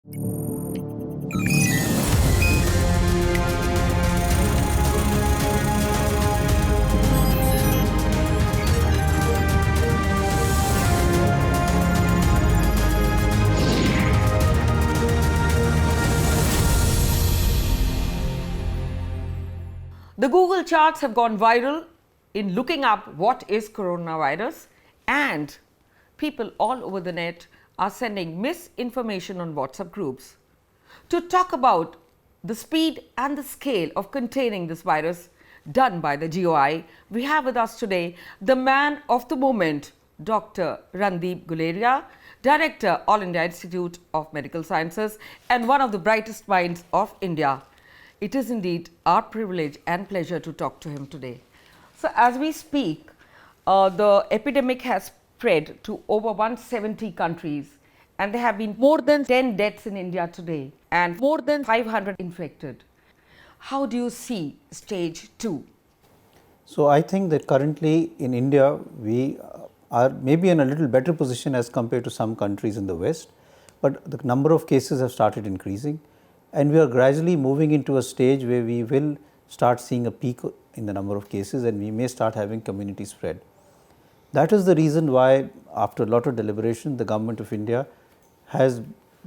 The Google charts have gone viral in looking up what is coronavirus, and people all over the net are sending misinformation on WhatsApp groups. To talk about the speed and the scale of containing this virus done by the GOI, we have with us today the man of the moment, Dr. Randeep Guleria, Director, All India Institute of Medical Sciences and one of the brightest minds of India. It is indeed our privilege and pleasure to talk to him today. So as we speak, the epidemic has spread to over 170 countries, and there have been more than 10 deaths in India today and more than 500 infected. How do you see stage 2? So I think that currently in India, we are maybe in a little better position as compared to some countries in the West, but the number of cases have started increasing. And we are gradually moving into a stage where we will start seeing a peak in the number of cases, and we may start having community spread. That is the reason why, after a lot of deliberation, the Government of India has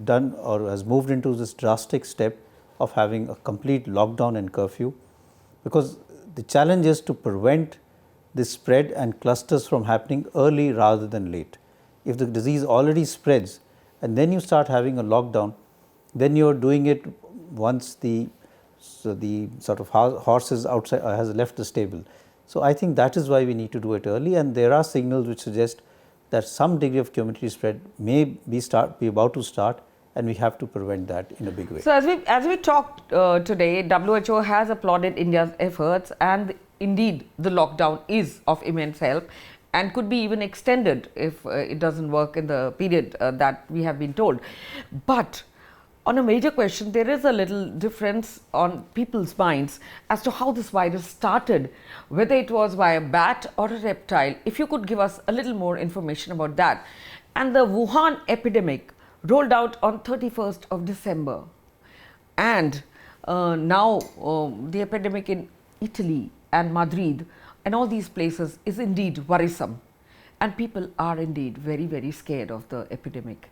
done or has moved into this drastic step of having a complete lockdown and curfew, because the challenge is to prevent this spread and clusters from happening early rather than late. If the disease already spreads and then you start having a lockdown, then you are doing it once the sort of horses outside has left the stable. So I think that is why we need to do it early, and there are signals which suggest that some degree of community spread may be about to start, and we have to prevent that in a big way. So as we talked today, WHO has applauded India's efforts, and indeed the lockdown is of immense help and could be even extended if it doesn't work in the period that we have been told. But on a major question, there is a little difference on people's minds as to how this virus started, whether it was by a bat or a reptile. If you could give us a little more information about that. And the Wuhan epidemic rolled out on 31st of December. And now the epidemic in Italy and Madrid and all these places is indeed worrisome. And people are indeed very, very scared of the epidemic.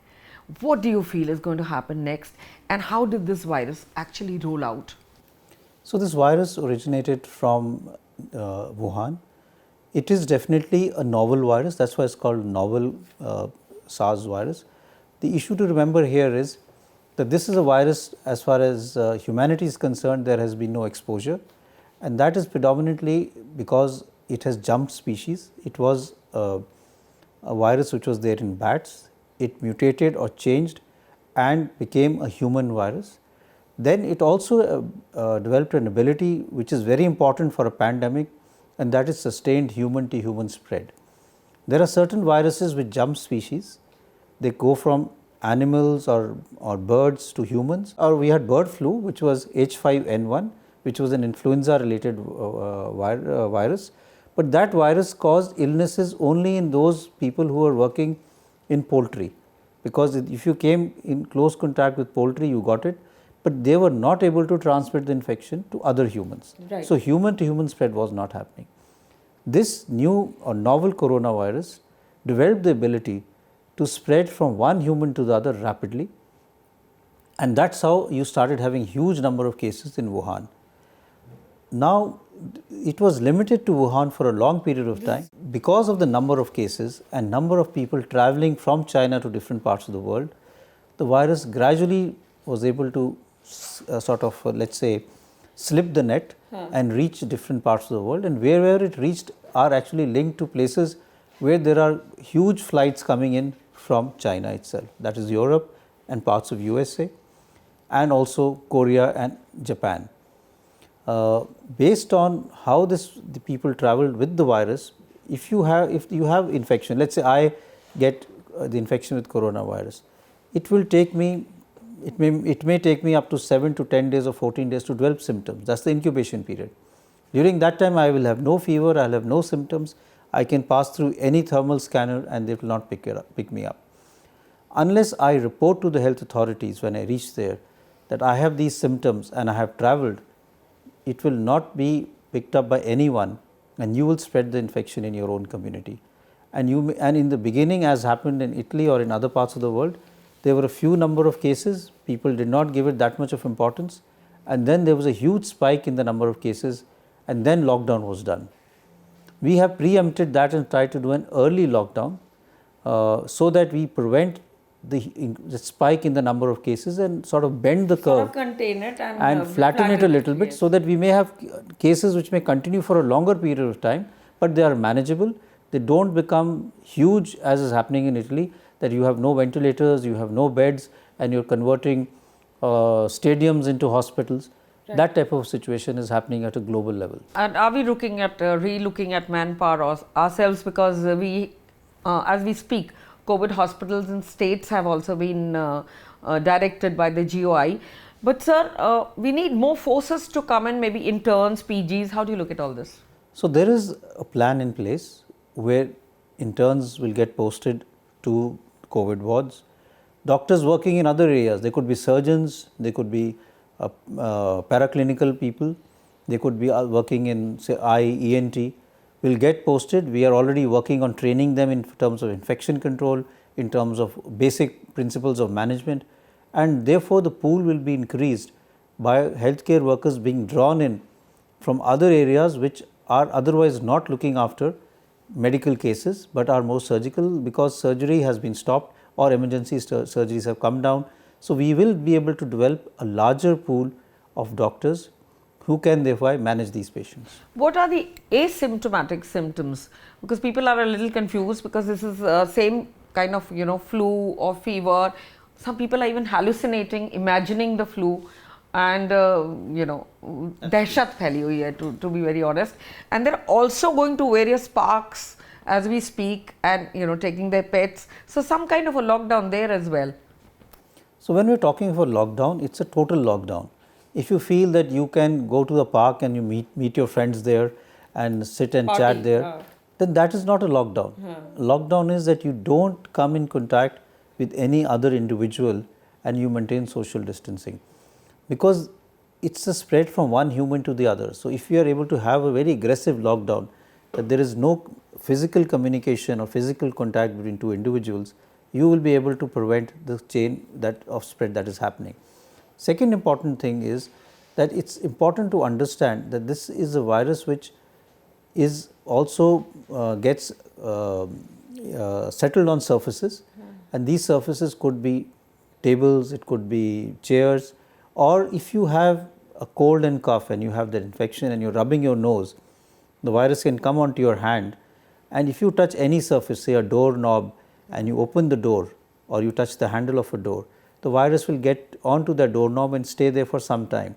What do you feel is going to happen next, and how did this virus actually roll out? So this virus originated from Wuhan. It is definitely a novel virus. That's why it's called novel SARS virus. The issue to remember here is that this is a virus, as far as humanity is concerned, there has been no exposure, and that is predominantly because it has jumped species. It was a virus which was there in bats. It mutated or changed and became a human virus. Then it also developed an ability which is very important for a pandemic, and that is sustained human to human spread. There are certain viruses which jump species. They go from animals or birds to humans. Or we had bird flu, which was H5N1, which was an influenza related virus. But that virus caused illnesses only in those people who were working in poultry, because if you came in close contact with poultry, you got it, but they were not able to transmit the infection to other humans. Right. So human to human spread was not happening. This new or novel coronavirus developed the ability to spread from one human to the other rapidly, and that's how you started having huge number of cases in Wuhan. Now, it was limited to Wuhan for a long period of time because of the number of cases and number of people traveling from China to different parts of the world. The virus gradually was able to let's say, slip the net and reach different parts of the world, and wherever it reached are actually linked to places where there are huge flights coming in from China itself, that is Europe and parts of USA and also Korea and Japan. Based on how the people traveled with the virus, if you have infection, let's say I get the infection with coronavirus, it may take me up to 7 to 10 days or 14 days to develop symptoms. That's the incubation period. During that time, I will have no fever, I will have no symptoms. I can pass through any thermal scanner and they will not pick me up. Unless I report to the health authorities when I reach there that I have these symptoms and I have travelled, it will not be picked up by anyone, and you will spread the infection in your own community. And in the beginning, as happened in Italy or in other parts of the world, there were a few number of cases, people did not give it that much of importance, and then there was a huge spike in the number of cases, and then lockdown was done. We have preempted that and tried to do an early lockdown so that we prevent the spike in the number of cases and sort of bend the curve, sort of contain it and flatten it a little bit, yes. so that we may have cases which may continue for a longer period of time, but they are manageable. They don't become huge as is happening in Italy, that you have no ventilators, you have no beds, and you're converting stadiums into hospitals. Right. That type of situation is happening at a global level. And are we looking at re-looking at manpower ourselves, because as we speak, COVID hospitals in states have also been directed by the GOI. But sir, we need more forces to come in, maybe interns, PGs. How do you look at all this? So there is a plan in place where interns will get posted to COVID wards. Doctors working in other areas, they could be surgeons, they could be paraclinical people, they could be working in say eye, ENT, will get posted. We are already working on training them in terms of infection control, in terms of basic principles of management, and therefore the pool will be increased by healthcare workers being drawn in from other areas which are otherwise not looking after medical cases but are more surgical, because surgery has been stopped or emergency surgeries have come down. So we will be able to develop a larger pool of doctors who can therefore manage these patients. What are the asymptomatic symptoms? Because people are a little confused, because this is same kind of flu or fever. Some people are even hallucinating, imagining the flu, and dehshat phaili hui hai, to be very honest. And they're also going to various parks as we speak, and taking their pets. So some kind of a lockdown there as well. So when we're talking about lockdown, it's a total lockdown. If you feel that you can go to the park and you meet your friends there and sit and Party, chat there, then that is not a lockdown. Lockdown is that you don't come in contact with any other individual and you maintain social distancing, because it's a spread from one human to the other. So if you are able to have a very aggressive lockdown, that there is no physical communication or physical contact between two individuals, you will be able to prevent the chain of spread that is happening. Second important thing is that it's important to understand that this is a virus which is also gets settled on surfaces, and these surfaces could be tables, it could be chairs, or if you have a cold and cough and you have that infection and you're rubbing your nose, the virus can come onto your hand, and if you touch any surface, say a doorknob, and you open the door or you touch the handle of a door, the virus will get onto that doorknob and stay there for some time.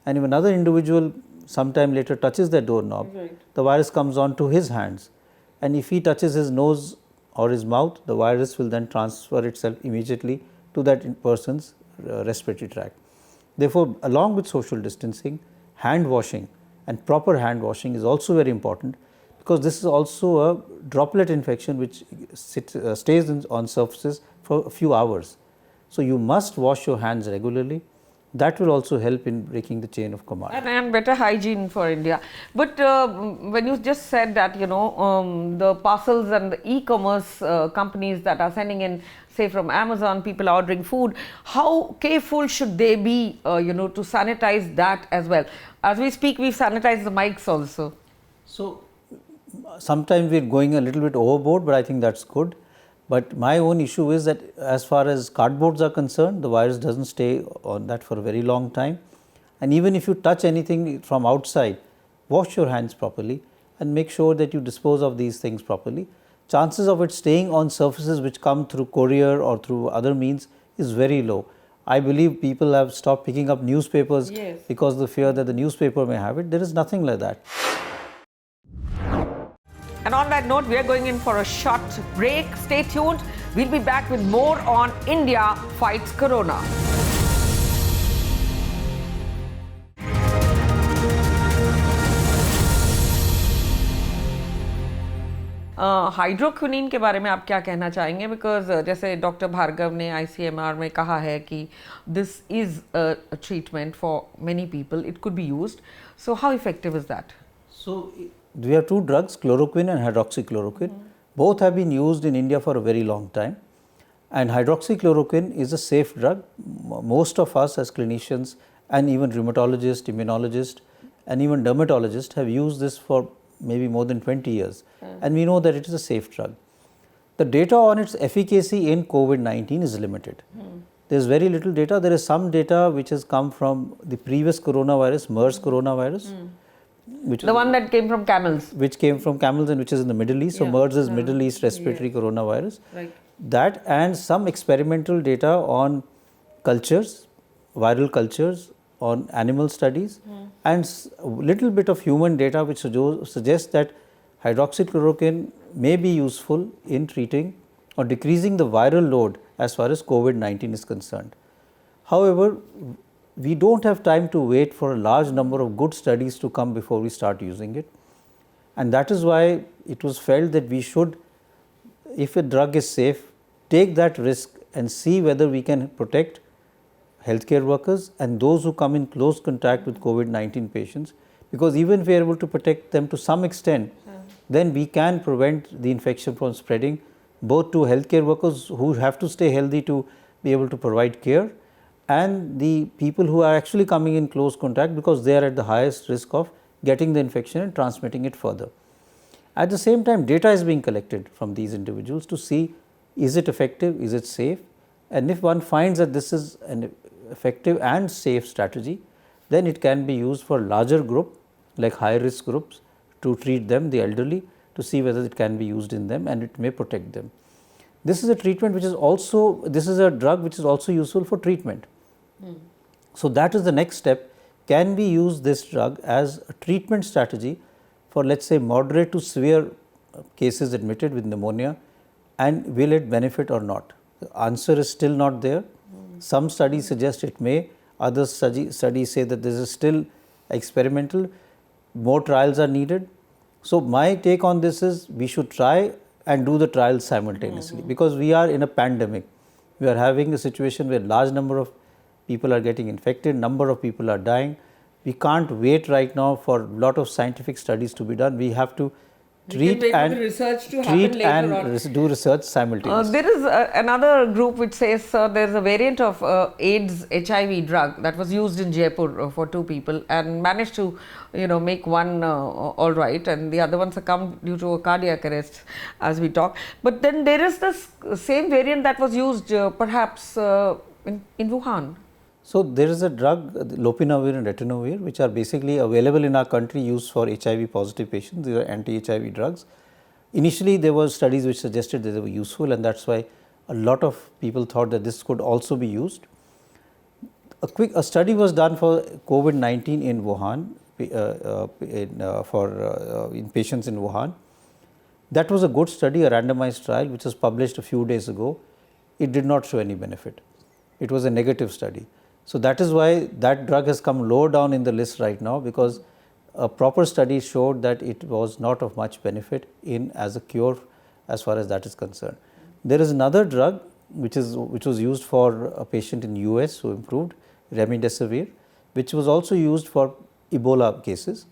And if another individual sometime later touches that doorknob, the virus comes onto his hands, and if he touches his nose or his mouth, the virus will then transfer itself immediately to that person's respiratory tract. Therefore, along with social distancing, hand washing and proper hand washing is also very important, because this is also a droplet infection which stays on surfaces for a few hours. So you must wash your hands regularly. That will also help in breaking the chain of command. And better hygiene for India. But when you just said that, the parcels and the e-commerce companies that are sending in, say from Amazon, people are ordering food, how careful should they be, to sanitize that as well? As we speak, we've sanitized the mics also. So sometimes we're going a little bit overboard, but I think that's good. But my own issue is that as far as cardboards are concerned, the virus doesn't stay on that for a very long time. And even if you touch anything from outside, wash your hands properly and make sure that you dispose of these things properly. Chances of it staying on surfaces which come through courier or through other means is very low. I believe people have stopped picking up newspapers because of the fear that the newspaper may have it. There is nothing like that. And on that note, we are going in for a short break. Stay tuned. We'll be back with more on India Fights Corona. हाइड्रोक्विनिन के बारे में आप क्या कहना चाहेंगे? Because जैसे doctor Bhargava ने ICMR में कहा है कि this is a treatment for many people, it could be used, so how effective is that? So, we have two drugs, chloroquine and hydroxychloroquine. Both have been used in India for a very long time. And hydroxychloroquine is a safe drug. Most of us as clinicians and even rheumatologists, immunologists and even dermatologists have used this for maybe more than 20 years. And we know that it is a safe drug. The data on its efficacy in COVID-19 is limited. There is very little data. There is some data which has come from the previous coronavirus, MERS coronavirus. Which The one that came from camels. which came from camels and which is in the Middle East. So, MERS is Middle East respiratory coronavirus. Right. That and some experimental data on cultures, viral cultures, on animal studies and little bit of human data which suggests that hydroxychloroquine may be useful in treating or decreasing the viral load as far as COVID-19 is concerned. However, we don't have time to wait for a large number of good studies to come before we start using it. And that is why it was felt that we should, if a drug is safe, take that risk and see whether we can protect healthcare workers and those who come in close contact with COVID-19 patients, because even if we are able to protect them to some extent, then we can prevent the infection from spreading both to healthcare workers who have to stay healthy to be able to provide care, and the people who are actually coming in close contact because they are at the highest risk of getting the infection and transmitting it further. At the same time, data is being collected from these individuals to see is it effective, is it safe, and if one finds that this is an effective and safe strategy, then it can be used for larger group like high risk groups to treat them, the elderly, to see whether it can be used in them and it may protect them. This is a treatment which is also, this is a drug which is also useful for treatment. So, that is the next step. Can we use this drug as a treatment strategy for, let us say, moderate to severe cases admitted with pneumonia, and will it benefit or not? The answer is still not there. Some studies suggest it may, other studies say that this is still experimental, more trials are needed. So, my take on this is we should try and do the trials simultaneously, because we are in a pandemic. We are having a situation where large number of people are getting infected, number of people are dying. We can't wait right now for a lot of scientific studies to be done. We have to treat and do research simultaneously. There is another group which says there is a variant of AIDS HIV drug that was used in Jaipur for 2 people and managed to make one all right, and the other one succumbed due to a cardiac arrest as we talk. But then there is this same variant that was used perhaps in Wuhan. So, there is a drug, lopinavir and ritonavir, which are basically available in our country, used for HIV positive patients. These are anti-HIV drugs. Initially, there were studies which suggested that they were useful, and that is why a lot of people thought that this could also be used. A study was done for COVID-19 in Wuhan, in patients in Wuhan. That was a good study, a randomized trial which was published a few days ago. It did not show any benefit. It was a negative study. So, that is why that drug has come lower down in the list right now, because a proper study showed that it was not of much benefit as a cure as far as that is concerned. There is another drug which was used for a patient in US who improved, remdesivir, which was also used for Ebola cases,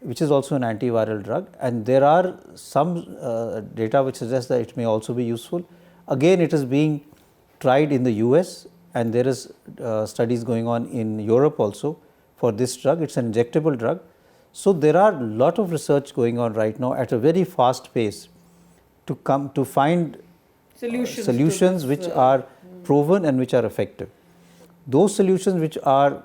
which is also an antiviral drug, and there are some data which suggests that it may also be useful. Again, it is being tried in the US, and there is studies going on in Europe also for this drug. It is an injectable drug. So, there are a lot of research going on right now at a very fast pace to find solutions which are proven and which are effective. Those solutions which are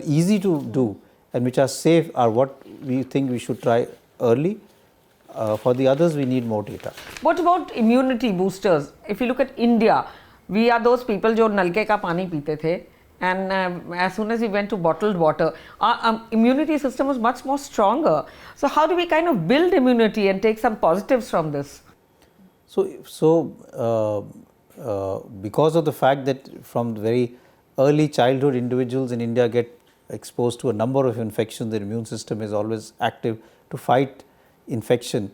easy to do and which are safe are what we think we should try early. For the others, we need more data. What about immunity boosters? If you look at India, we are those people जो नलके का पानी पीते थे, and as soon as we went to bottled water, our immunity system was much more stronger. So, how do we kind of build immunity and take some positives from this? So, because of the fact that from very early childhood, individuals in India get exposed to a number of infections, their immune system is always active to fight infection.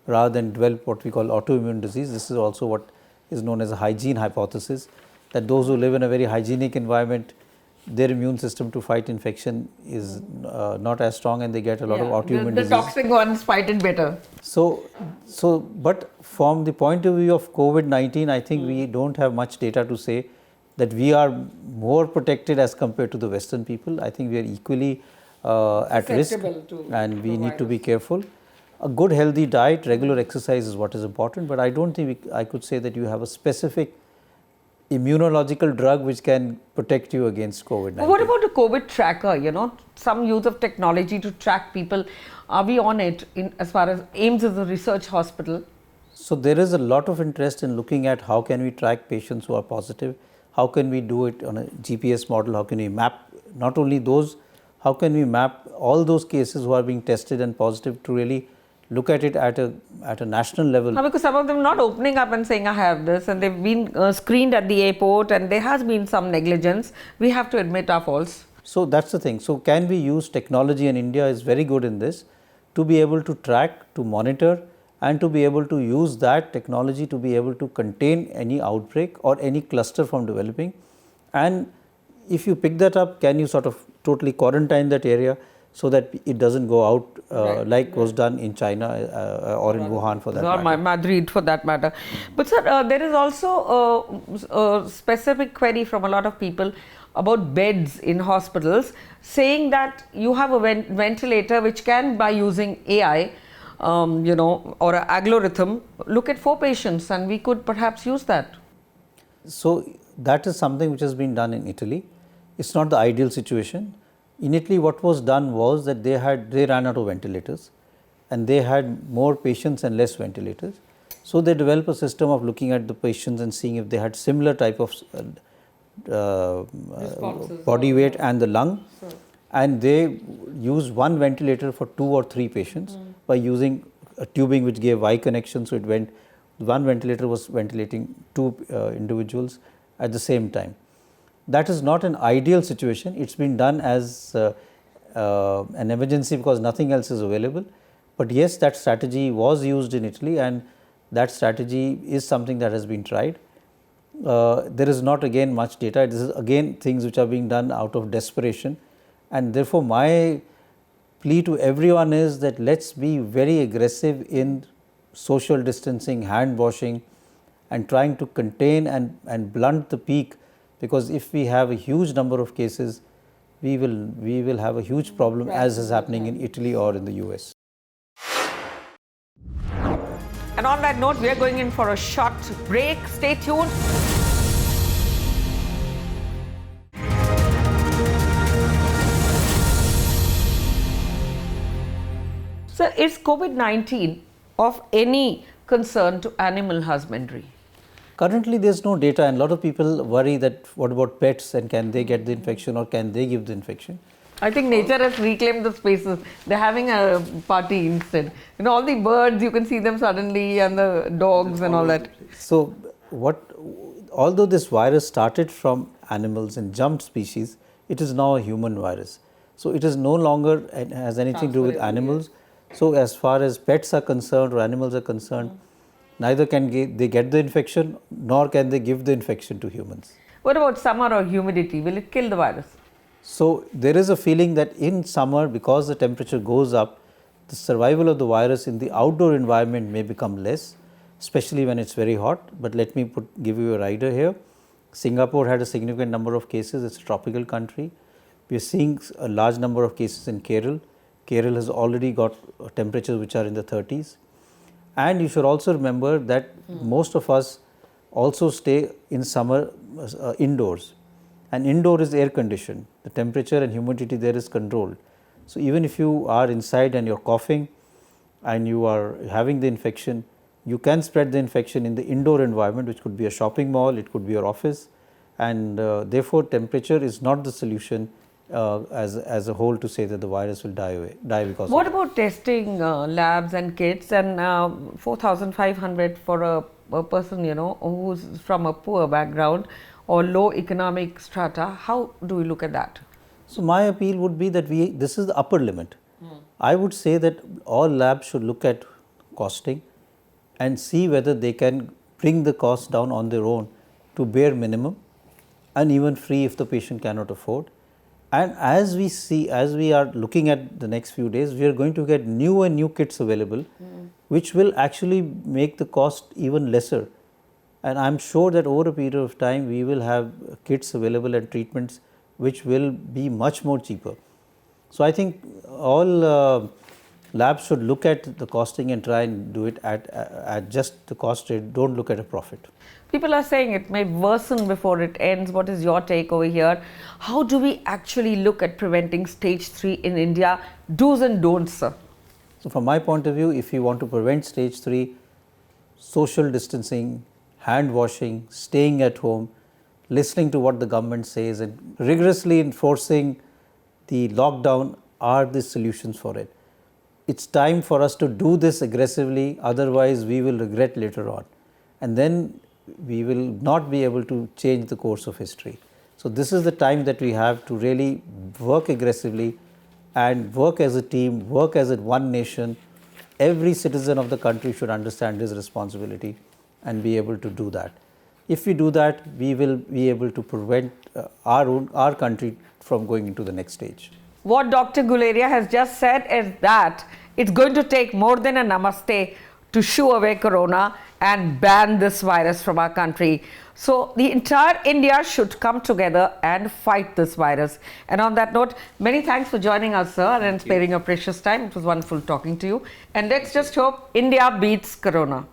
rather than develop what we call autoimmune disease. This is also what is known as a hygiene hypothesis, that those who live in a very hygienic environment, their immune system to fight infection is not as strong, and they get a lot of autoimmune the disease. toxic ones fight it better. But from the point of view of COVID-19, I think we don't have much data to say that we are more protected as compared to the Western people. I think we are equally at risk, and we need to be careful. A good healthy diet, regular exercise is what is important, but I don't think I could say that you have a specific immunological drug which can protect you against COVID-19. What about a COVID tracker? You know, some use of technology to track people. Are we on it as far as AIIMS is a research hospital? So there is a lot of interest in looking at how can we track patients who are positive, how can we do it on a GPS model, how can we map not only those, how can we map all those cases who are being tested and positive to really look at it at a national level. Because some of them not opening up and saying I have this, and they've been screened at the airport, and there has been some negligence. We have to admit our faults. So that's the thing. So can we use technology, and India is very good in this, to be able to track, to monitor, and to be able to use that technology to be able to contain any outbreak or any cluster from developing. And if you pick that up, can you sort of totally quarantine that area so that it doesn't go out like was done in China or in Wuhan for that matter. Or Madrid for that matter. But sir, there is also a specific query from a lot of people about beds in hospitals, saying that you have a ventilator which can, by using AI, or an algorithm, look at 4 patients, and we could perhaps use that. So that is something which has been done in Italy. It's not the ideal situation. In Italy, what was done was that they ran out of ventilators, and they had more patients and less ventilators. So they developed a system of looking at the patients and seeing if they had similar type of body weight and the lung, and they used one ventilator for 2 or 3 patients by using a tubing which gave Y connection. So it went, one ventilator was ventilating 2 individuals at the same time. That is not an ideal situation. It's been done as an emergency because nothing else is available. But yes, that strategy was used in Italy, and that strategy is something that has been tried. There is not again much data. This is again things which are being done out of desperation, and therefore my plea to everyone is that let's be very aggressive in social distancing, hand washing, and trying to contain and blunt the peak. Because if we have a huge number of cases, we will have a huge problem, as is happening in Italy or in the US. And on that note, we are going in for a short break. Stay tuned. So, is COVID-19 of any concern to animal husbandry? Currently, there is no data, and a lot of people worry that what about pets, and can they get the infection or can they give the infection? I think nature has reclaimed the spaces. They're having a party instead. All the birds, you can see them suddenly, and the dogs and all that. So, although this virus started from animals and jumped species, it is now a human virus. So, it is no longer has anything to do with animals. So, as far as pets are concerned or animals are concerned, neither can they get the infection, nor can they give the infection to humans. What about summer or humidity? Will it kill the virus? So, there is a feeling that in summer, because the temperature goes up, the survival of the virus in the outdoor environment may become less, especially when it's very hot. But let me give you a rider here. Singapore had a significant number of cases. It's a tropical country. We are seeing a large number of cases in Kerala. Kerala has already got temperatures which are in the 30s. And you should also remember that most of us also stay in summer indoors, and indoor is air conditioned. The temperature and humidity there is controlled. So even if you are inside and you're coughing and you are having the infection, you can spread the infection in the indoor environment, which could be a shopping mall, it could be your office, and therefore temperature is not the solution as a whole to say that the virus will die because what about testing labs and kits, and 4,500 for a person who's from a poor background or low economic strata? How do we look at that? So my appeal would be that this is the upper limit. I would say that all labs should look at costing, and see whether they can bring the cost down on their own to bare minimum and even free if the patient cannot afford. And as we are looking at the next few days, we are going to get new and new kits available, which will actually make the cost even lesser. And I'm sure that over a period of time, we will have kits available and treatments which will be much more cheaper. So I think all labs should look at the costing and try and do it at just the cost rate. Don't look at a profit. People are saying it may worsen before it ends. What is your take over here? How do we actually look at preventing stage 3 in India? Do's and don'ts, sir. So from my point of view, if you want to prevent stage 3, social distancing, hand washing, staying at home, listening to what the government says and rigorously enforcing the lockdown are the solutions for it. It's time for us to do this aggressively, otherwise we will regret later on. And then we will not be able to change the course of history. So this is the time that we have to really work aggressively and work as a team, work as one nation. Every citizen of the country should understand his responsibility and be able to do that. If we do that, we will be able to prevent our country from going into the next stage. What Dr. Guleria has just said is that it's going to take more than a namaste to shoo away corona and ban this virus from our country. So the entire India should come together and fight this virus. And on that note, many thanks for joining us, sir, and sparing your precious time. It was wonderful talking to you. And let's just hope India beats corona.